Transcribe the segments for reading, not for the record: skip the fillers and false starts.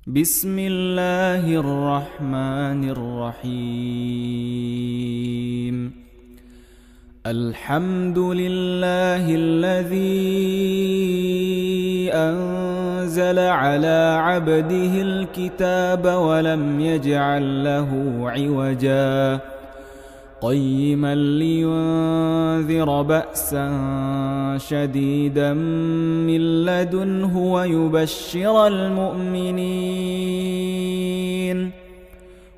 بسم الله الرحمن الرحيم. الحمد لله الذي أنزل على عبده الكتاب ولم يجعل له عوجا قيما لينذر بأسا شديدا من لدنه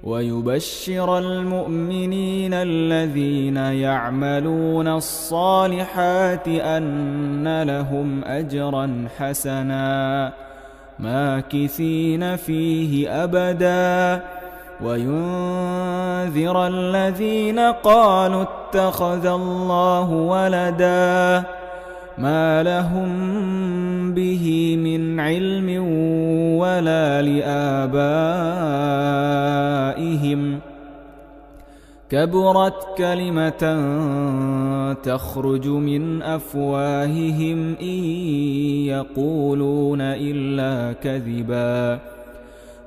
ويبشر المؤمنين الذين يعملون الصالحات أن لهم أجرا حسنا ماكثين فيه أبدا وينذر الذين قالوا اتخذ الله ولدا ما لهم به من علم ولا لآبائهم كبرت كلمة تخرج من أفواههم إن يقولون إلا كذبا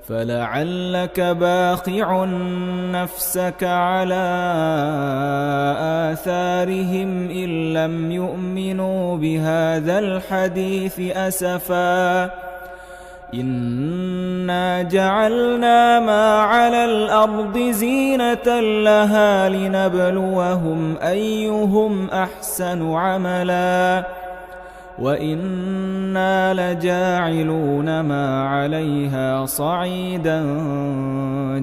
فلعلك باخع نفسك على آثارهم إن لم يؤمنوا بهذا الحديث أسفا إنا جعلنا ما على الأرض زينة لها لنبلوهم أيهم أحسن عملا وإنا لجاعلون ما عليها صعيدا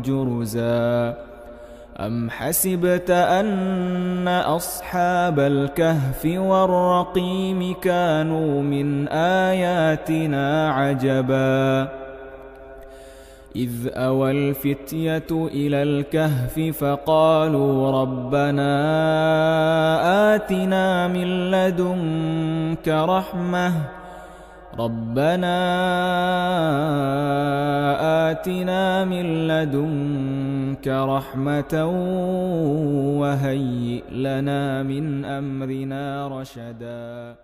جرزا أم حسبت أن أصحاب الكهف والرقيم كانوا من آياتنا عجبا إذ أوى الفتية إلى الكهف فقالوا ربنا آتنا من لدنك رحمة وهيئ لنا من أمرنا رشدا.